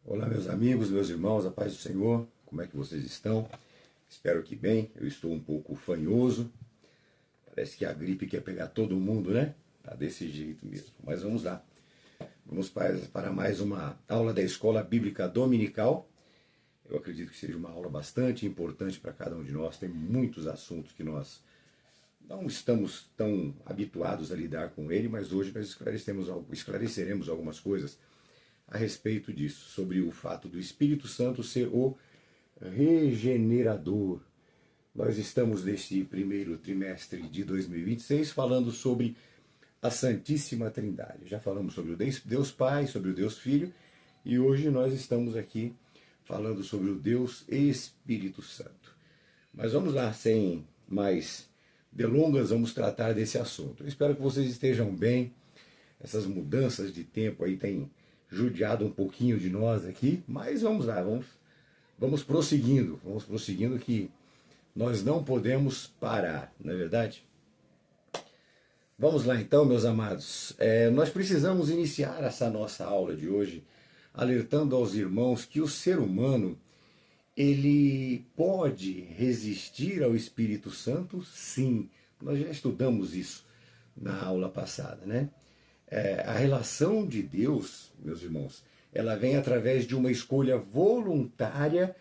Olá, meus amigos, meus irmãos, a paz do Senhor, como é que vocês estão? Espero que bem, eu estou um pouco fanhoso, parece que a gripe quer pegar todo mundo, né? Tá desse jeito mesmo, mas vamos lá. Vamos para mais uma aula da Escola Bíblica Dominical. Eu acredito que seja uma aula bastante importante para cada um de nós, tem muitos assuntos que nós não estamos tão habituados a lidar com ele, mas hoje nós esclareceremos algumas coisas a respeito disso, sobre o fato do Espírito Santo ser o regenerador. Nós estamos neste primeiro trimestre de 2026 falando sobre a Santíssima Trindade. Já falamos sobre o Deus Pai, sobre o Deus Filho, e hoje nós estamos aqui falando sobre o Deus Espírito Santo. Mas vamos lá, sem mais delongas, vamos tratar desse assunto. Eu espero que vocês estejam bem. Essas mudanças de tempo aí têm judiado um pouquinho de nós aqui, mas vamos lá, vamos prosseguindo que nós não podemos parar, não é verdade? Vamos lá então, meus amados, nós precisamos iniciar essa nossa aula de hoje alertando aos irmãos que o ser humano, ele pode resistir ao Espírito Santo, sim, nós já estudamos isso na aula passada, né? A relação de Deus, meus irmãos, ela vem através de uma escolha voluntária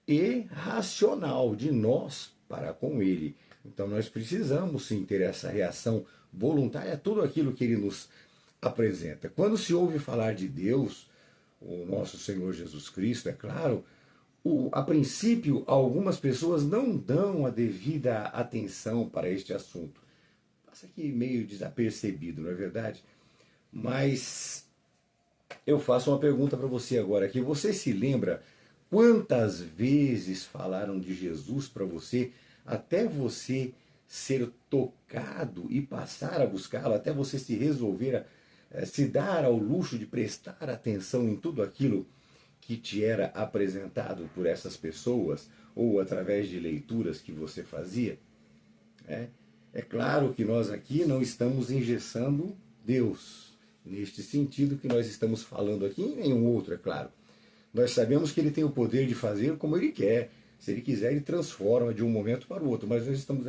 e racional de nós para com Ele. Então nós precisamos sim ter essa reação voluntária a tudo aquilo que Ele nos apresenta. Quando se ouve falar de Deus, o nosso Senhor Jesus Cristo, é claro, a princípio algumas pessoas não dão a devida atenção para este assunto. Passa aqui meio desapercebido, não é verdade? Mas eu faço uma pergunta para você agora aqui. Você se lembra quantas vezes falaram de Jesus para você, até você ser tocado e passar a buscá-lo, até você se resolver, se dar ao luxo de prestar atenção em tudo aquilo que te era apresentado por essas pessoas ou através de leituras que você fazia? É claro que nós aqui não estamos engessando Deus, neste sentido que nós estamos falando aqui, em nenhum outro, é claro. Nós sabemos que Ele tem o poder de fazer como Ele quer. Se Ele quiser, Ele transforma de um momento para o outro. Mas nós estamos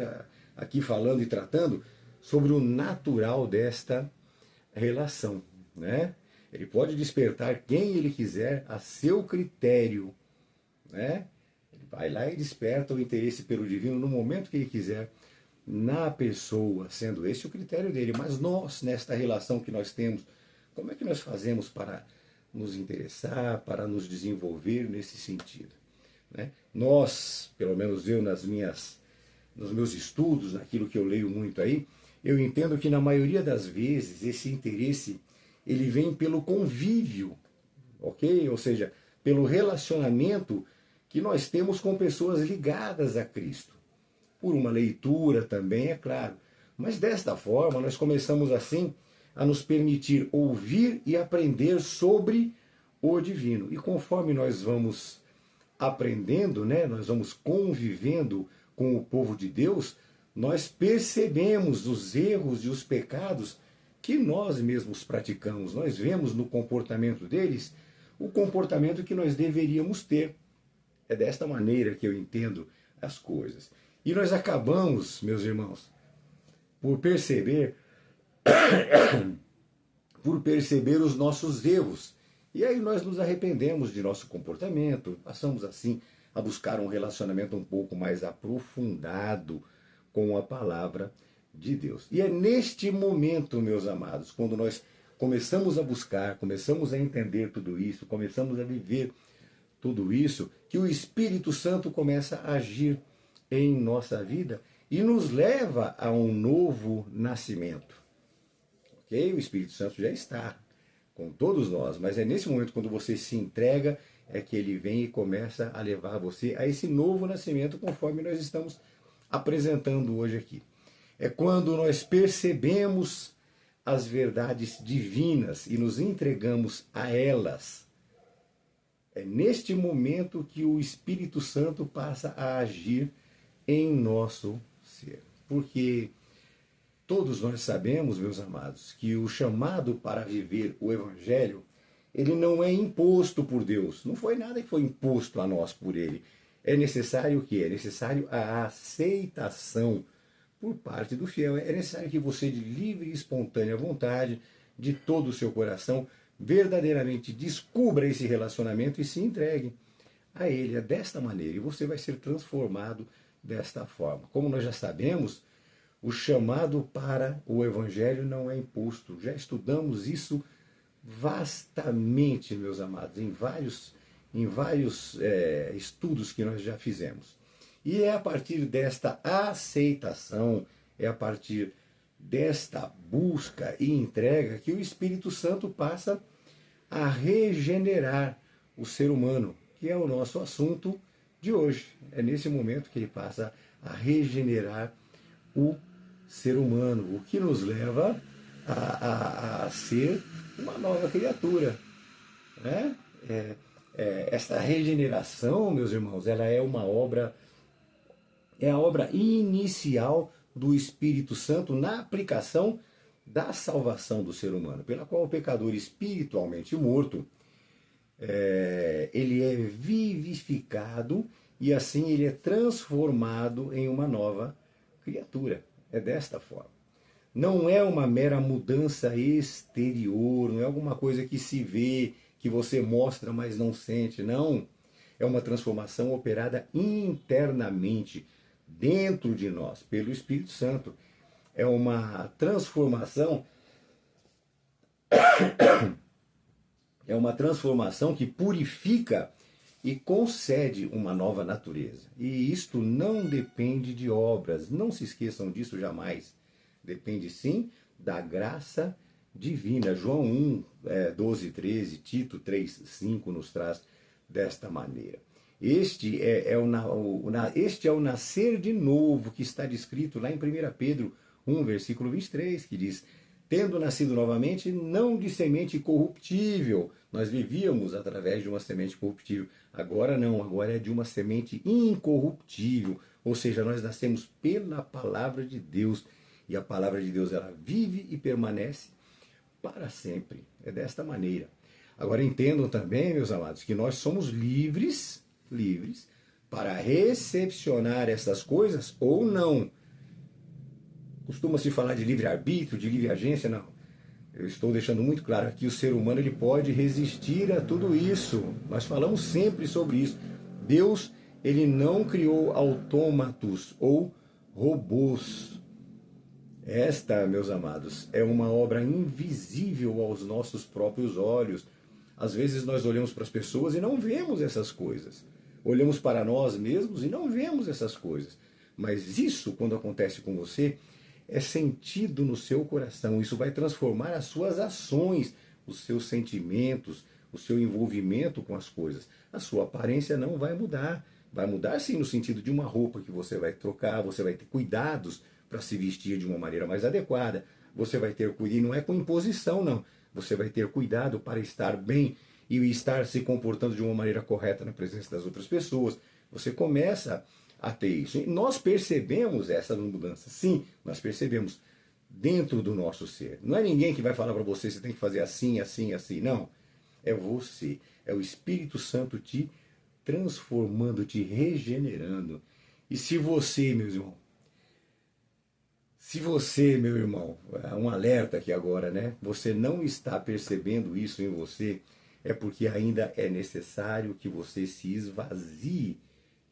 aqui falando e tratando sobre o natural desta relação, né? Ele pode despertar quem Ele quiser a seu critério, né? Ele vai lá e desperta o interesse pelo divino no momento que Ele quiser, na pessoa, sendo esse o critério dele. Mas nós, nesta relação que nós temos, como é que nós fazemos para nos interessar, para nos desenvolver nesse sentido, né? Nós, pelo menos eu nos meus estudos, naquilo que eu leio muito aí, eu entendo que na maioria das vezes esse interesse ele vem pelo convívio, ok? Ou seja, pelo relacionamento que nós temos com pessoas ligadas a Cristo. Por uma leitura também, é claro. Mas desta forma, nós começamos assim a nos permitir ouvir e aprender sobre o divino. E conforme nós vamos aprendendo, né, nós vamos convivendo com o povo de Deus, nós percebemos os erros e os pecados que nós mesmos praticamos. Nós vemos no comportamento deles o comportamento que nós deveríamos ter. É desta maneira que eu entendo as coisas. E nós acabamos, meus irmãos, por perceber os nossos erros. E aí nós nos arrependemos de nosso comportamento, passamos assim a buscar um relacionamento um pouco mais aprofundado com a palavra de Deus. E é neste momento, meus amados, quando nós começamos a buscar, começamos a entender tudo isso, começamos a viver tudo isso, que o Espírito Santo começa a agir em nossa vida e nos leva a um novo nascimento. Ok? O Espírito Santo já está com todos nós, mas é nesse momento, quando você se entrega, é que ele vem e começa a levar você a esse novo nascimento, conforme nós estamos apresentando hoje aqui. É quando nós percebemos as verdades divinas e nos entregamos a elas. É neste momento que o Espírito Santo passa a agir em nosso ser. Porque todos nós sabemos, meus amados, que o chamado para viver o Evangelho, ele não é imposto por Deus. Não foi nada que foi imposto a nós por ele. É necessário o quê? É necessário a aceitação por parte do fiel. É necessário que você, de livre e espontânea vontade, de todo o seu coração, verdadeiramente descubra esse relacionamento e se entregue a ele. É desta maneira. E você vai ser transformado desta forma. Como nós já sabemos, o chamado para o Evangelho não é imposto. Já estudamos isso vastamente, meus amados, em vários estudos que nós já fizemos. E é a partir desta aceitação, é a partir desta busca e entrega que o Espírito Santo passa a regenerar o ser humano, que é o nosso assunto de hoje. É nesse momento que ele passa a regenerar o ser humano, o que nos leva a ser uma nova criatura. Né? Esta regeneração, meus irmãos, ela é uma obra, é a obra inicial do Espírito Santo na aplicação da salvação do ser humano, pela qual o pecador espiritualmente morto, ele é vivificado e assim ele é transformado em uma nova criatura. É desta forma. Não é uma mera mudança exterior, não é alguma coisa que se vê, que você mostra, mas não sente, não. É uma transformação operada internamente, dentro de nós, pelo Espírito Santo. É uma transformação que purifica e concede uma nova natureza. E isto não depende de obras, não se esqueçam disso jamais. Depende sim da graça divina. João 1, 12, 13, Tito 3, 5 nos traz desta maneira. Este é o nascer de novo que está descrito lá em 1 Pedro 1, versículo 23, que diz: tendo nascido novamente, não de semente corruptível. Nós vivíamos através de uma semente corruptível. Agora não, agora é de uma semente incorruptível. Ou seja, nós nascemos pela palavra de Deus. E a palavra de Deus, ela vive e permanece para sempre. É desta maneira. Agora entendam também, meus amados, que nós somos livres para recepcionar essas coisas ou não. Costuma-se falar de livre-arbítrio, de livre-agência, não. Eu estou deixando muito claro aqui, o ser humano ele pode resistir a tudo isso. Nós falamos sempre sobre isso. Deus, ele não criou autômatos ou robôs. Esta, meus amados, é uma obra invisível aos nossos próprios olhos. Às vezes nós olhamos para as pessoas e não vemos essas coisas. Olhamos para nós mesmos e não vemos essas coisas. Mas isso, quando acontece com você, é sentido no seu coração. Isso vai transformar as suas ações, os seus sentimentos, o seu envolvimento com as coisas. A sua aparência não vai mudar. Vai mudar sim no sentido de uma roupa que você vai trocar, você vai ter cuidados para se vestir de uma maneira mais adequada. Você vai ter cuidado, e não é com imposição, não. Você vai ter cuidado para estar bem e estar se comportando de uma maneira correta na presença das outras pessoas. Você começa a ter isso. E nós percebemos essa mudança. Sim, nós percebemos dentro do nosso ser. Não é ninguém que vai falar para você, você tem que fazer assim, assim, assim. Não. É você. É o Espírito Santo te transformando, te regenerando. E se você, meu irmão, um alerta aqui agora, né? Você não está percebendo isso em você, é porque ainda é necessário que você se esvazie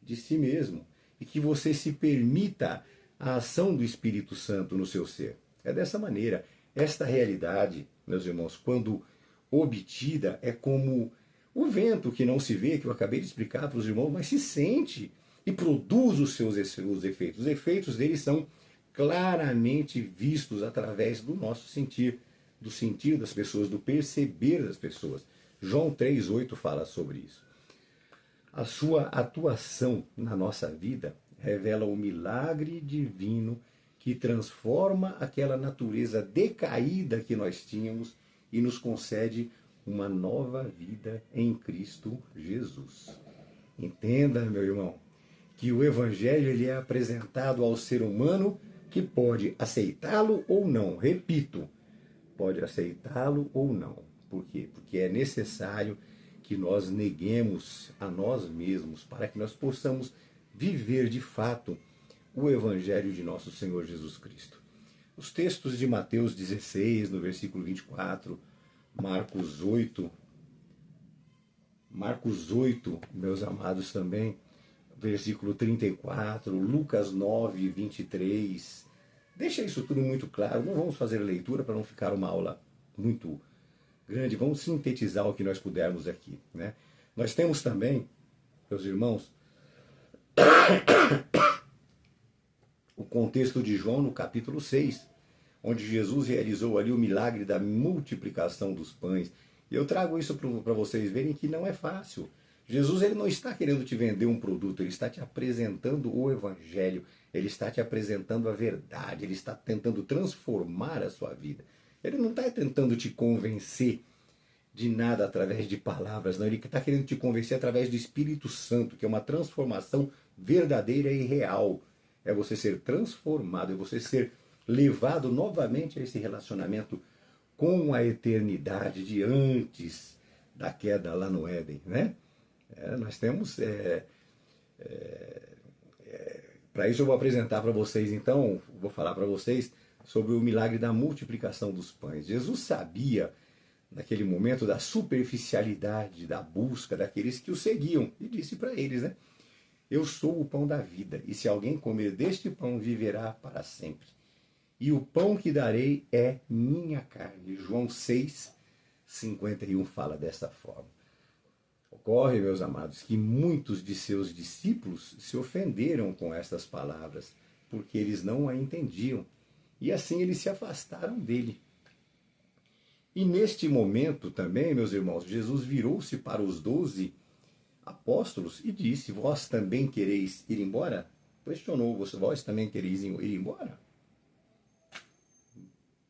de si mesmo e que você se permita a ação do Espírito Santo no seu ser. É dessa maneira. Esta realidade, meus irmãos, quando obtida, é como o vento que não se vê, que eu acabei de explicar para os irmãos, mas se sente e produz os seus efeitos. Os efeitos dele são claramente vistos através do nosso sentir, do sentir das pessoas, do perceber das pessoas. João 3,8 fala sobre isso. A sua atuação na nossa vida revela o milagre divino que transforma aquela natureza decaída que nós tínhamos e nos concede uma nova vida em Cristo Jesus. Entenda, meu irmão, que o Evangelho ele é apresentado ao ser humano que pode aceitá-lo ou não. Repito, pode aceitá-lo ou não. Por quê? Porque é necessário que nós neguemos a nós mesmos para que nós possamos viver de fato o Evangelho de nosso Senhor Jesus Cristo. Os textos de Mateus 16, no versículo 24, Marcos 8, meus amados, também, versículo 34, Lucas 9, 23. Deixa isso tudo muito claro. Não vamos fazer a leitura para não ficar uma aula muito grande. Vamos sintetizar o que nós pudermos aqui, né? Nós temos também, meus irmãos, o contexto de João no capítulo 6, onde Jesus realizou ali o milagre da multiplicação dos pães. E eu trago isso para vocês verem que não é fácil. Jesus, ele não está querendo te vender um produto, ele está te apresentando o Evangelho, ele está te apresentando a verdade, ele está tentando transformar a sua vida. Ele não está tentando te convencer de nada através de palavras, não. Ele está querendo te convencer através do Espírito Santo, que é uma transformação verdadeira e real. É você ser transformado, é você ser levado novamente a esse relacionamento com a eternidade de antes da queda lá no Éden, né? Nós temos... para isso eu vou apresentar para vocês, então, vou falar para vocês sobre o milagre da multiplicação dos pães. Jesus sabia, naquele momento, da superficialidade, da busca daqueles que o seguiam, e disse para eles, né? Eu sou o pão da vida, e se alguém comer deste pão, viverá para sempre. E o pão que darei é minha carne. João 6, 51 fala dessa forma. Ocorre, meus amados, que muitos de seus discípulos se ofenderam com estas palavras, porque eles não a entendiam. E assim eles se afastaram dele. E neste momento também, meus irmãos, Jesus virou-se para os 12 apóstolos e disse, vós também quereis ir embora? Questionou, vós também quereis ir embora?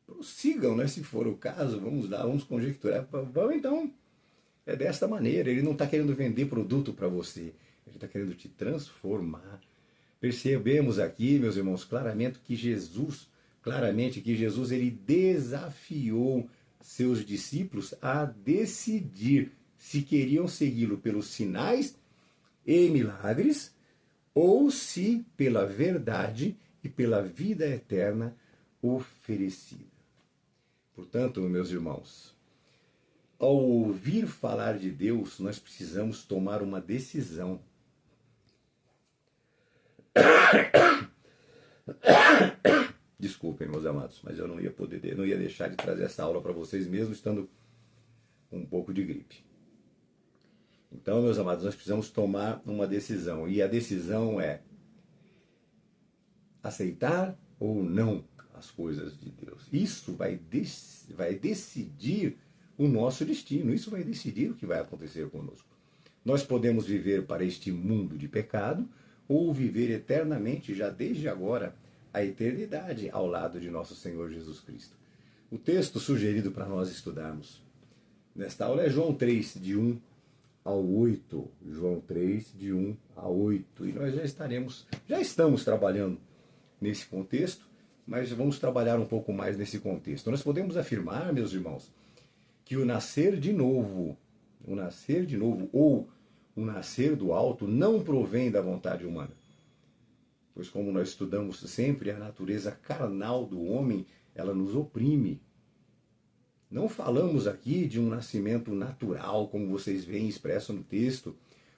Prossigam, né? Se for o caso, vamos conjecturar. Vamos então. É desta maneira. Ele não está querendo vender produto para você. Ele está querendo te transformar. Percebemos aqui, meus irmãos, claramente que Jesus ele desafiou seus discípulos a decidir se queriam segui-lo pelos sinais e milagres ou se pela verdade e pela vida eterna oferecida. Portanto, meus irmãos, ao ouvir falar de Deus, nós precisamos tomar uma decisão. Desculpem, meus amados, mas eu não ia deixar de trazer essa aula para vocês, mesmo estando com um pouco de gripe. Então, meus amados, nós precisamos tomar uma decisão. E a decisão é aceitar ou não as coisas de Deus. Isso vai decidir o nosso destino. Isso vai decidir o que vai acontecer conosco. Nós podemos viver para este mundo de pecado ou viver eternamente, já desde agora, a eternidade ao lado de nosso Senhor Jesus Cristo. O texto sugerido para nós estudarmos nesta aula é João 3, de 1 ao 8. João 3, de 1 a 8. E nós já estamos trabalhando nesse contexto, mas vamos trabalhar um pouco mais nesse contexto. Nós podemos afirmar, meus irmãos, que o nascer de novo ou o nascer do alto não provém da vontade humana. Pois como nós estudamos sempre, a natureza carnal do homem, ela nos oprime. Não falamos aqui de um nascimento natural, como vocês veem expresso no texto,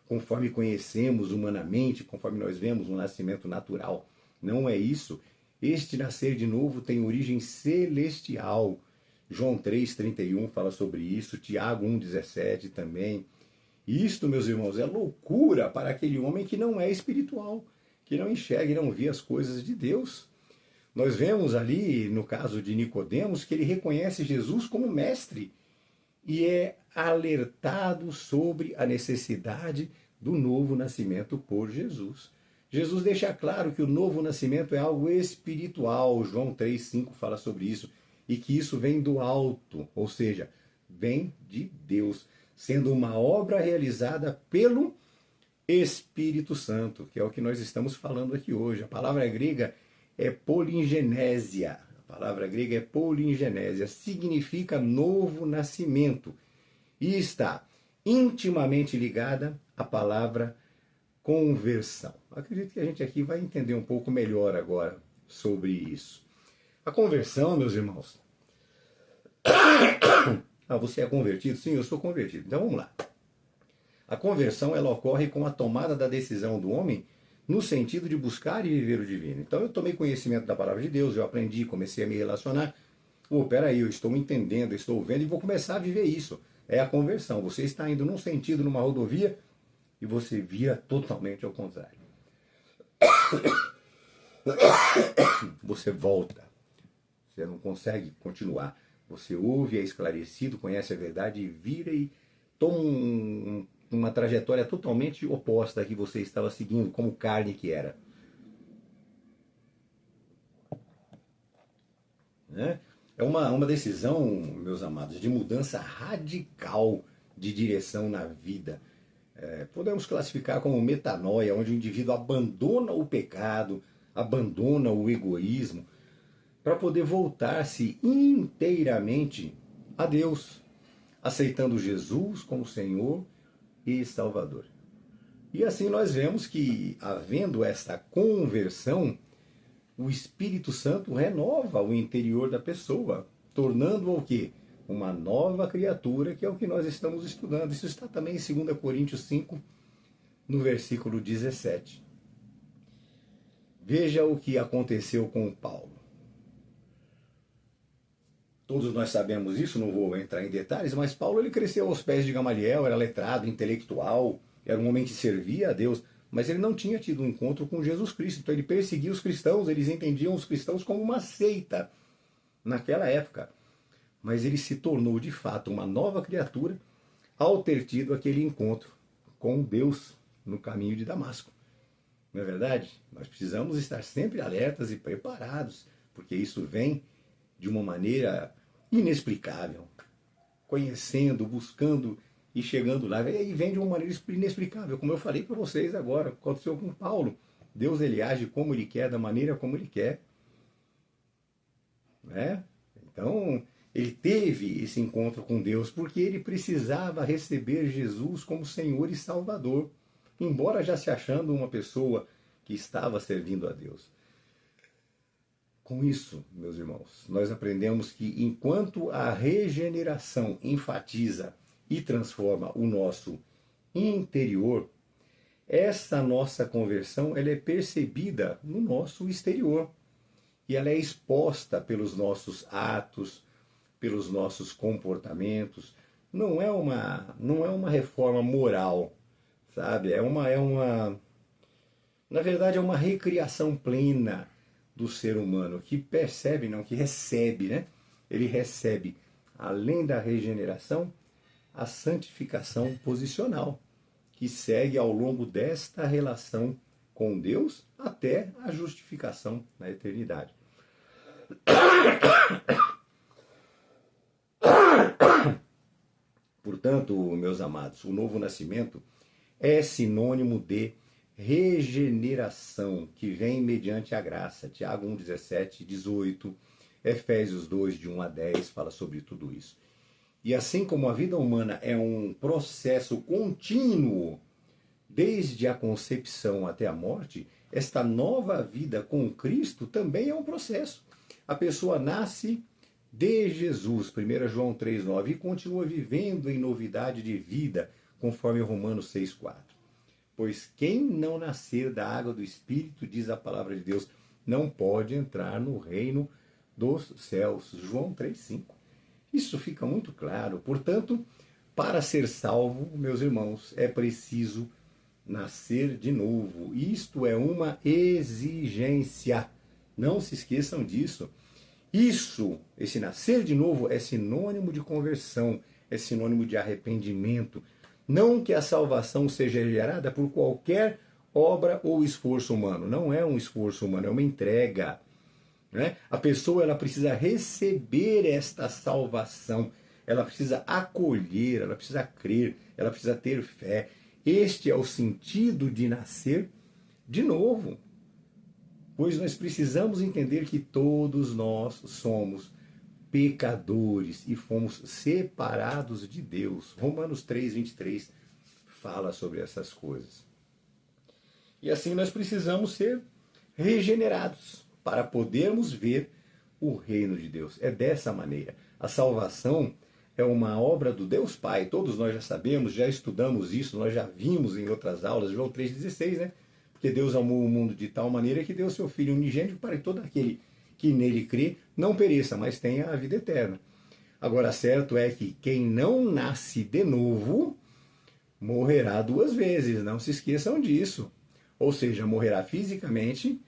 conforme conhecemos humanamente, conforme nós vemos um nascimento natural. Não é isso. Este nascer de novo tem origem celestial. João 3,31 fala sobre isso, Tiago 1,17 também. Isto, meus irmãos, é loucura para aquele homem que não é espiritual, que não enxerga e não vê as coisas de Deus. Nós vemos ali, no caso de Nicodemos, que ele reconhece Jesus como mestre e é alertado sobre a necessidade do novo nascimento por Jesus. Jesus deixa claro que o novo nascimento é algo espiritual. João 3,5 fala sobre isso. E que isso vem do alto, ou seja, vem de Deus, sendo uma obra realizada pelo Espírito Santo, que é o que nós estamos falando aqui hoje. A palavra grega é polingenésia. A A palavra grega é polingenésia, significa novo nascimento e está intimamente ligada à palavra conversão. Acredito que a gente aqui vai entender um pouco melhor agora sobre isso. A conversão, meus irmãos. Você é convertido? Sim, eu sou convertido. Então vamos lá. A conversão ela ocorre com a tomada da decisão do homem no sentido de buscar e viver o divino. Então eu tomei conhecimento da palavra de Deus, eu aprendi, comecei a me relacionar. Peraí, eu estou entendendo, eu estou vendo e vou começar a viver isso. É a conversão. Você está indo num sentido, numa rodovia, e você vira totalmente ao contrário. Você volta. Você não consegue continuar. Você ouve, é esclarecido, conhece a verdade e vira e toma uma trajetória totalmente oposta à que você estava seguindo, como carne que era. Né? É uma decisão, meus amados, de mudança radical de direção na vida. Podemos classificar como metanoia, onde o indivíduo abandona o pecado, abandona o egoísmo, para poder voltar-se inteiramente a Deus, aceitando Jesus como Senhor e Salvador. E assim nós vemos que, havendo esta conversão, o Espírito Santo renova o interior da pessoa, tornando-a o quê? Uma nova criatura, que é o que nós estamos estudando. Isso está também em 2 Coríntios 5, no versículo 17. Veja o que aconteceu com Paulo. Todos nós sabemos isso, não vou entrar em detalhes, mas Paulo ele cresceu aos pés de Gamaliel, era letrado, intelectual, era um homem que servia a Deus, mas ele não tinha tido um encontro com Jesus Cristo. Então ele perseguia os cristãos, eles entendiam os cristãos como uma seita naquela época. Mas ele se tornou de fato uma nova criatura ao ter tido aquele encontro com Deus no caminho de Damasco. Não é verdade? Nós precisamos estar sempre alertas e preparados, porque isso vem de uma maneira inexplicável, conhecendo, buscando e chegando lá, e vem de uma maneira inexplicável, como eu falei para vocês agora, aconteceu com Paulo. Deus ele age como ele quer, da maneira como ele quer, né? Então ele teve esse encontro com Deus porque ele precisava receber Jesus como Senhor e Salvador, embora já se achando uma pessoa que estava servindo a Deus. Com isso, meus irmãos, nós aprendemos que enquanto a regeneração enfatiza e transforma o nosso interior, essa nossa conversão ela é percebida no nosso exterior. E ela é exposta pelos nossos atos, pelos nossos comportamentos. Não é uma reforma moral, sabe? Na verdade, é uma recriação plena do ser humano, que percebe, não, que recebe, né? Ele recebe, além da regeneração, a santificação posicional, que segue ao longo desta relação com Deus até a justificação na eternidade. Portanto, meus amados, o novo nascimento é sinônimo de regeneração, que vem mediante a graça. Tiago 1, 17, 18, Efésios 2, de 1 a 10, fala sobre tudo isso. E assim como a vida humana é um processo contínuo, desde a concepção até a morte, esta nova vida com Cristo também é um processo. A pessoa nasce de Jesus, 1 João 3,9, e continua vivendo em novidade de vida, conforme Romanos 6,4. Pois quem não nascer da água do Espírito, diz a palavra de Deus, não pode entrar no reino dos céus. João 3,5. Isso fica muito claro. Portanto, para ser salvo, meus irmãos, é preciso nascer de novo. Isto é uma exigência. Não se esqueçam disso. Esse nascer de novo é sinônimo de conversão, é sinônimo de arrependimento. Não que a salvação seja gerada por qualquer obra ou esforço humano. Não é um esforço humano, é uma entrega. Né? A pessoa ela precisa receber esta salvação, ela precisa acolher, ela precisa crer, ela precisa ter fé. Este é o sentido de nascer de novo. pois nós precisamos entender que todos nós somos pecadores e fomos separados de Deus. Romanos 3:23 fala sobre essas coisas. E assim nós precisamos ser regenerados para podermos ver o reino de Deus. É dessa maneira. A salvação é uma obra do Deus Pai. Todos nós já sabemos, já estudamos isso, nós já vimos em outras aulas, João 3,16, né? Porque Deus amou o mundo de tal maneira que deu seu Filho unigênito para que todo aquele que nele crê não pereça, mas tenha a vida eterna. Agora, certo é que quem não nasce de novo morrerá duas vezes, não se esqueçam disso. Ou seja, morrerá fisicamente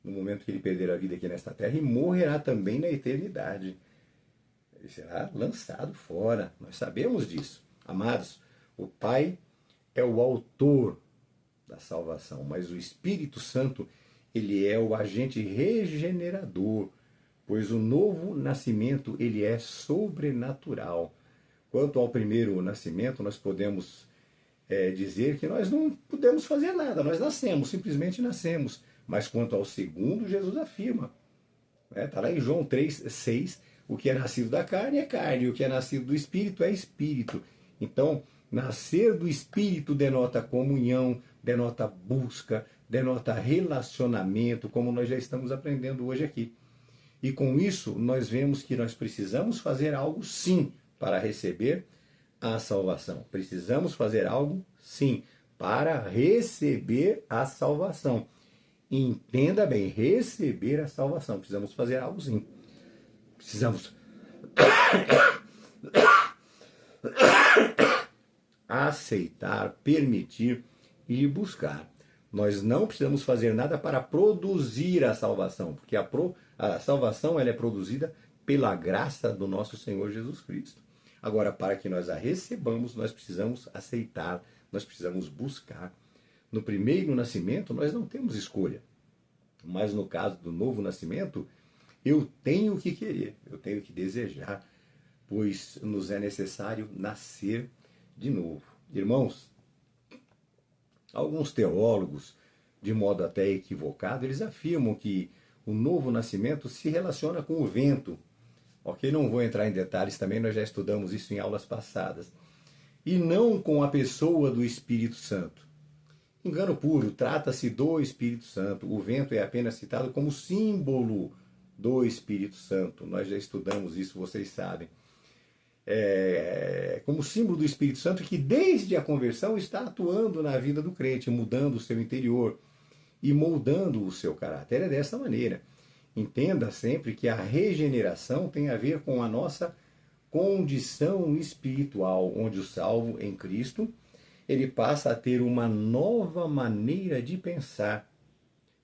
no momento que ele perder a vida aqui nesta terra e morrerá também na eternidade. Ele será lançado fora. Nós sabemos disso. Amados, o Pai é o autor da salvação, mas o Espírito Santo, ele é o agente regenerador, pois o novo nascimento, ele é sobrenatural. Quanto ao primeiro nascimento, nós podemos dizer que nós não podemos fazer nada, nós nascemos, simplesmente nascemos. Mas quanto ao segundo, Jesus afirma, está lá em João 3:6, o que é nascido da carne é carne, e o que é nascido do Espírito é Espírito. Então, nascer do Espírito denota comunhão, denota busca, denota relacionamento, como nós já estamos aprendendo hoje aqui. E com isso, nós vemos que nós precisamos fazer algo sim para receber a salvação. Precisamos fazer algo sim para receber a salvação. Entenda bem, receber a salvação. Precisamos fazer algo sim. Precisamos aceitar, permitir e buscar. Nós não precisamos fazer nada para produzir a salvação, porque a salvação ela é produzida pela graça do nosso Senhor Jesus Cristo. Agora, para que nós a recebamos, nós precisamos aceitar, nós precisamos buscar. No primeiro nascimento, nós não temos escolha. Mas no caso do novo nascimento, eu tenho que querer, eu tenho que desejar, pois nos é necessário nascer de novo. Irmãos, alguns teólogos, de modo até equivocado, eles afirmam que o novo nascimento se relaciona com o vento. Ok, não vou entrar em detalhes também, nós já estudamos isso em aulas passadas. E não com a pessoa do Espírito Santo. Engano puro, trata-se do Espírito Santo. O vento é apenas citado como símbolo do Espírito Santo. Nós já estudamos isso, vocês sabem. Como símbolo do Espírito Santo que desde a conversão está atuando na vida do crente, mudando o seu interior e moldando o seu caráter. É dessa maneira. Entenda sempre que a regeneração tem a ver com a nossa condição espiritual, onde o salvo em Cristo, ele passa a ter uma nova maneira de pensar,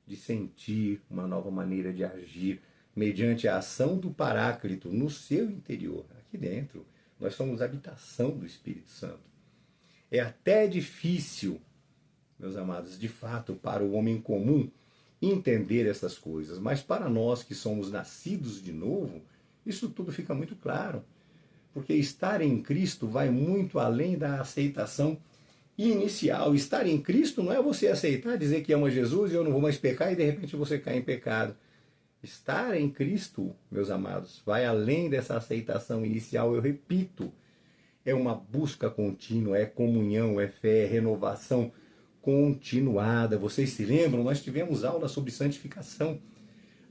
de sentir, uma nova maneira de agir, mediante a ação do Paráclito no seu interior, aqui dentro. Nós somos a habitação do Espírito Santo. É até difícil, meus amados, de fato, para o homem comum entender essas coisas, mas para nós que somos nascidos de novo, isso tudo fica muito claro. Porque estar em Cristo vai muito além da aceitação inicial. Estar em Cristo não é você aceitar, dizer que ama Jesus e eu não vou mais pecar e de repente você cai em pecado. Estar em Cristo, meus amados, vai além dessa aceitação inicial, eu repito. É uma busca contínua, é comunhão, é fé, é renovação continuada. Vocês se lembram? Nós tivemos aula sobre santificação.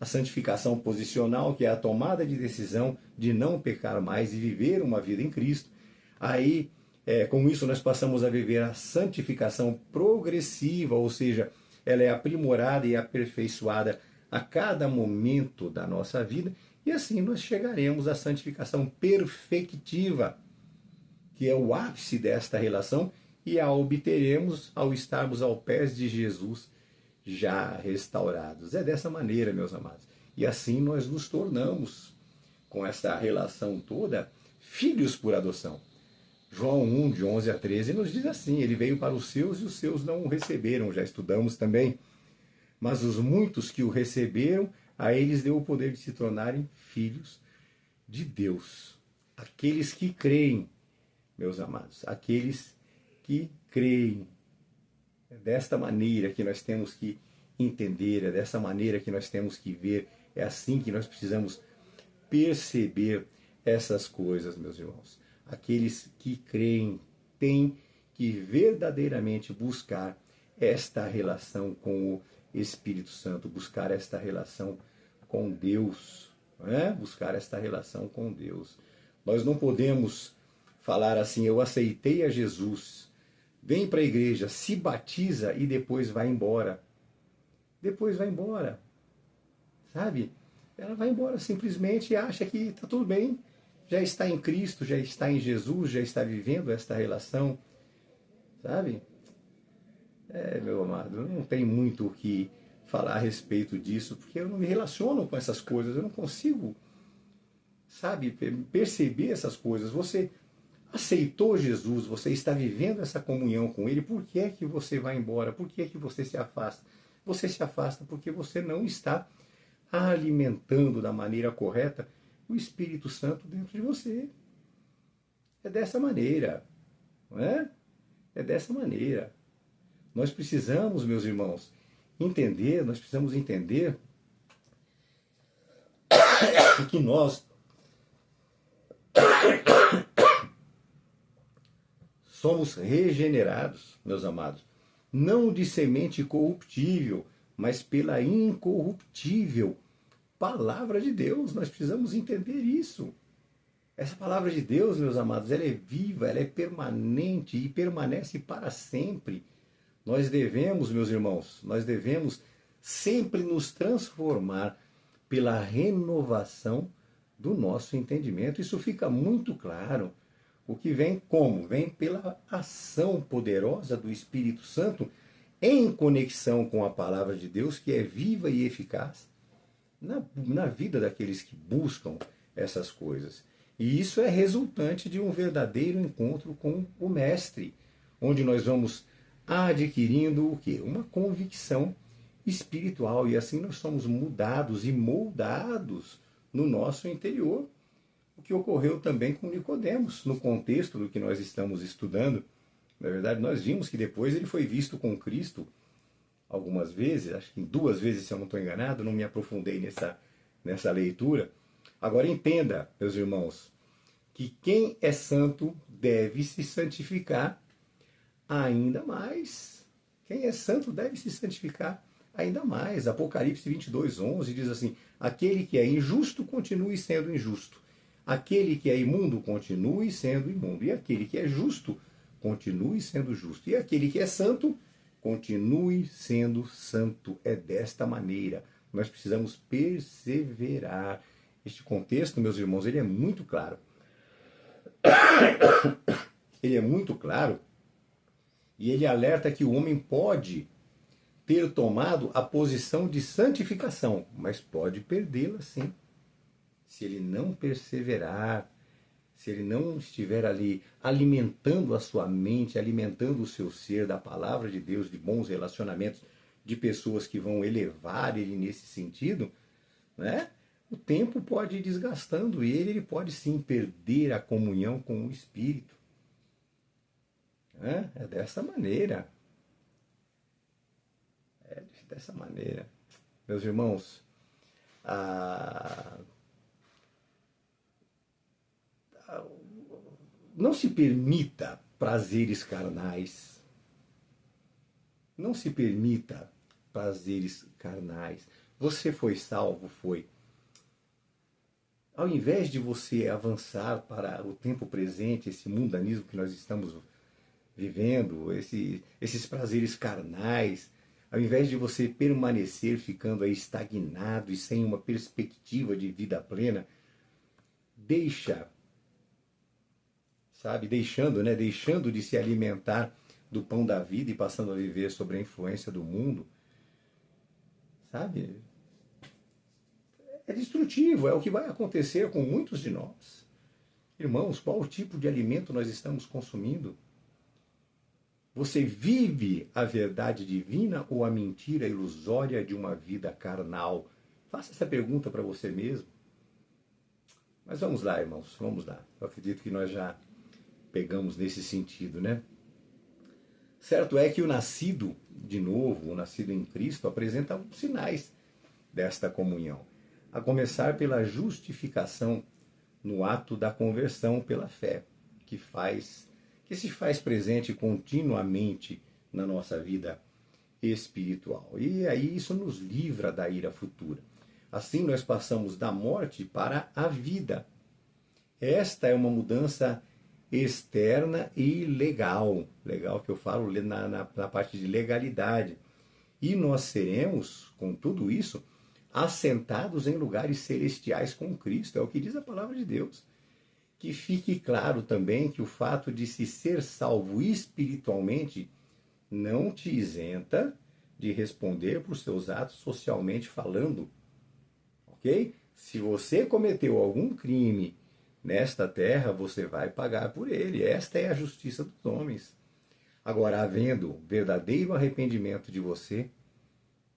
A santificação posicional, que é a tomada de decisão de não pecar mais e viver uma vida em Cristo. Aí, com isso, nós passamos a viver a santificação progressiva, ou seja, ela é aprimorada e aperfeiçoada a cada momento da nossa vida, e assim nós chegaremos à santificação perfectiva, que é o ápice desta relação, e a obteremos ao estarmos aos pés de Jesus, já restaurados. É dessa maneira, meus amados. E assim nós nos tornamos, com essa relação toda, filhos por adoção. João 1, de 11 a 13, nos diz assim: ele veio para os seus e os seus não o receberam. Já estudamos também. Mas os muitos que o receberam, a eles deu o poder de se tornarem filhos de Deus. Aqueles que creem, meus amados, aqueles que creem. É desta maneira que nós temos que entender, é dessa maneira que nós temos que ver, é assim que nós precisamos perceber essas coisas, meus irmãos. Aqueles que creem têm que verdadeiramente buscar esta relação com o Espírito Santo, buscar esta relação com Deus, né? Buscar esta relação com Deus. Nós não podemos falar assim, eu aceitei a Jesus, vem para a igreja, se batiza e depois vai embora. Depois vai embora, sabe? Ela vai embora simplesmente e acha que está tudo bem, já está em Cristo, já está em Jesus, já está vivendo esta relação, sabe? Meu amado, não tem muito o que falar a respeito disso, porque eu não me relaciono com essas coisas, eu não consigo, sabe, perceber essas coisas. Você aceitou Jesus, você está vivendo essa comunhão com Ele, por que é que você vai embora? Por que é que você se afasta? Você se afasta porque você não está alimentando da maneira correta o Espírito Santo dentro de você. É dessa maneira, não é? É dessa maneira. Nós precisamos, meus irmãos, entender, nós precisamos entender que nós somos regenerados, meus amados, não de semente corruptível, mas pela incorruptível palavra de Deus. Nós precisamos entender isso. Essa palavra de Deus, meus amados, ela é viva, ela é permanente e permanece para sempre. Nós devemos, meus irmãos, nós devemos sempre nos transformar pela renovação do nosso entendimento. Isso fica muito claro. O que vem como? Vem pela ação poderosa do Espírito Santo em conexão com a palavra de Deus, que é viva e eficaz na vida daqueles que buscam essas coisas. E isso é resultante de um verdadeiro encontro com o Mestre, onde nós vamos adquirindo o quê? Uma convicção espiritual, e assim nós somos mudados e moldados no nosso interior. O que ocorreu também com Nicodemos, no contexto do que nós estamos estudando. Na verdade, nós vimos que depois ele foi visto com Cristo algumas vezes, acho que em 2 vezes, se eu não estou enganado, não me aprofundei nessa leitura. Agora entenda, meus irmãos, que quem é santo deve se santificar ainda mais. Quem é santo deve se santificar ainda mais. Apocalipse 22:11 diz assim: aquele que é injusto, continue sendo injusto. Aquele que é imundo, continue sendo imundo. E aquele que é justo, continue sendo justo. E aquele que é santo, continue sendo santo. É desta maneira. Nós precisamos perseverar. Este contexto, meus irmãos, ele é muito claro. Ele é muito claro e ele alerta que o homem pode ter tomado a posição de santificação, mas pode perdê-la sim. Se ele não perseverar, se ele não estiver ali alimentando a sua mente, alimentando o seu ser da palavra de Deus, de bons relacionamentos, de pessoas que vão elevar ele nesse sentido, né? O tempo pode ir desgastando ele pode sim perder a comunhão com o Espírito. É dessa maneira. É dessa maneira. Meus irmãos, não se permita prazeres carnais. Não se permita prazeres carnais. Você foi salvo, foi. Ao invés de você avançar para o tempo presente, esse mundanismo que nós estamos vivendo, esses prazeres carnais, ao invés de você permanecer ficando aí estagnado e sem uma perspectiva de vida plena, deixando de se alimentar do pão da vida e passando a viver sob a influência do mundo, sabe? É destrutivo, é o que vai acontecer com muitos de nós. Irmãos, qual tipo de alimento nós estamos consumindo? Você vive a verdade divina ou a mentira ilusória de uma vida carnal? Faça essa pergunta para você mesmo. Mas vamos lá, irmãos, vamos lá. Eu acredito que nós já pegamos nesse sentido, né? Certo é que o nascido de novo, o nascido em Cristo, apresenta os sinais desta comunhão. A começar pela justificação no ato da conversão pela fé, que se faz presente continuamente na nossa vida espiritual. E aí isso nos livra da ira futura. Assim nós passamos da morte para a vida. Esta é uma mudança externa e legal. Legal que eu falo na parte de legalidade. E nós seremos, com tudo isso, assentados em lugares celestiais com Cristo. É o que diz a palavra de Deus. Que fique claro também que o fato de se ser salvo espiritualmente não te isenta de responder por seus atos socialmente falando. Ok? Se você cometeu algum crime nesta terra, você vai pagar por ele. Esta é a justiça dos homens. Agora, havendo verdadeiro arrependimento de você,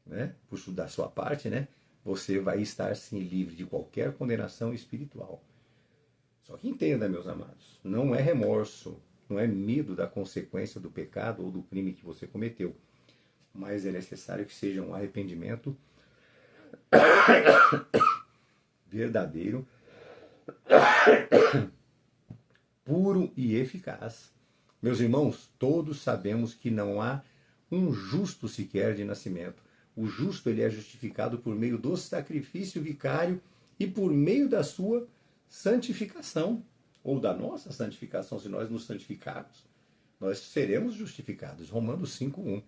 né, da sua parte, né, você vai estar sim livre de qualquer condenação espiritual. Só que entenda, meus amados, não é remorso, não é medo da consequência do pecado ou do crime que você cometeu, mas é necessário que seja um arrependimento verdadeiro, puro e eficaz. Meus irmãos, todos sabemos que não há um justo sequer de nascimento. O justo ele é justificado por meio do sacrifício vicário e por meio da sua santificação, ou da nossa santificação. Se nós nos santificarmos, nós seremos justificados. Romanos 5:1.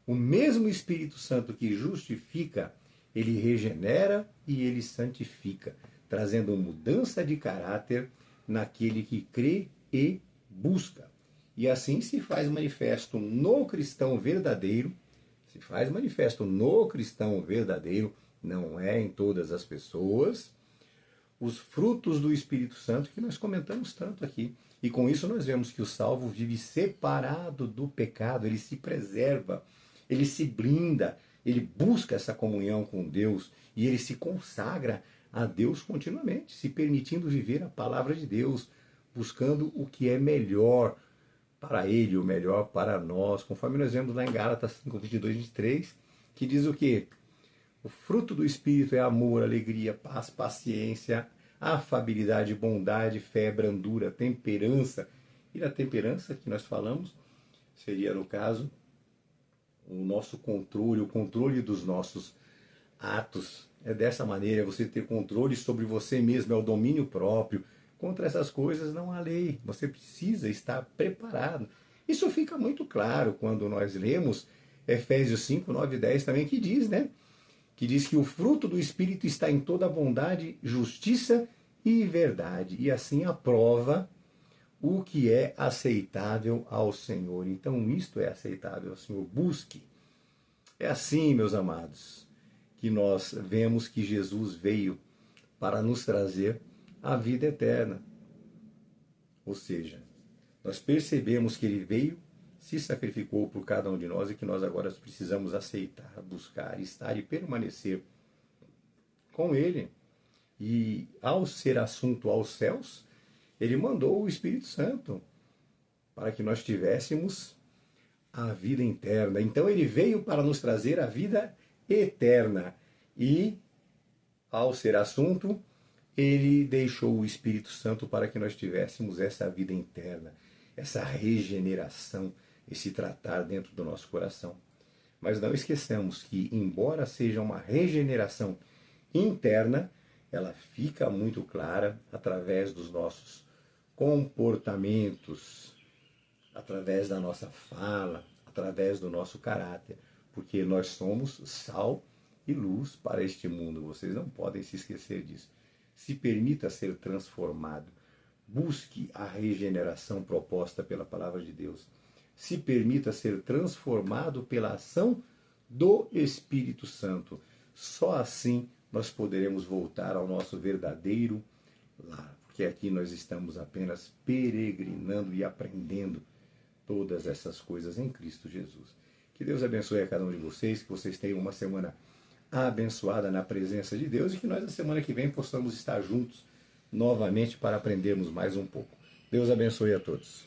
O mesmo Espírito Santo que justifica, ele regenera e ele santifica, trazendo mudança de caráter naquele que crê e busca. E assim se faz manifesto no cristão verdadeiro, não é em todas as pessoas, os frutos do Espírito Santo que nós comentamos tanto aqui. E com isso nós vemos que o salvo vive separado do pecado, ele se preserva, ele se blinda, ele busca essa comunhão com Deus e ele se consagra a Deus continuamente, se permitindo viver a palavra de Deus, buscando o que é melhor para ele, o melhor para nós, conforme nós vemos lá em Gálatas 5:22-23, que diz o quê? O fruto do Espírito é amor, alegria, paz, paciência, afabilidade, bondade, fé, brandura, temperança. E a temperança que nós falamos seria, no caso, o nosso controle, o controle dos nossos atos. É dessa maneira, você ter controle sobre você mesmo, é o domínio próprio. Contra essas coisas não há lei. Você precisa estar preparado. Isso fica muito claro quando nós lemos Efésios 5:9-10 também, que diz, né? Que diz que o fruto do Espírito está em toda bondade, justiça e verdade. E assim aprova o que é aceitável ao Senhor. Então isto é aceitável ao Senhor. Busque. É assim, meus amados, que nós vemos que Jesus veio para nos trazer a vida eterna. Ou seja, nós percebemos que ele veio, se sacrificou por cada um de nós e que nós agora precisamos aceitar, buscar, estar e permanecer com ele. E ao ser assunto aos céus, ele mandou o Espírito Santo para que nós tivéssemos a vida eterna. Então ele veio para nos trazer a vida eterna. E ao ser assunto, ele deixou o Espírito Santo para que nós tivéssemos essa vida interna, essa regeneração, esse tratar dentro do nosso coração. Mas não esqueçamos que, embora seja uma regeneração interna, ela fica muito clara através dos nossos comportamentos, através da nossa fala, através do nosso caráter, porque nós somos sal e luz para este mundo. Vocês não podem se esquecer disso. Se permita ser transformado. Busque a regeneração proposta pela palavra de Deus. Se permita ser transformado pela ação do Espírito Santo. Só assim nós poderemos voltar ao nosso verdadeiro lar. Porque aqui nós estamos apenas peregrinando e aprendendo todas essas coisas em Cristo Jesus. Que Deus abençoe a cada um de vocês, que vocês tenham uma semana abençoada na presença de Deus e que nós, na semana que vem, possamos estar juntos novamente para aprendermos mais um pouco. Deus abençoe a todos.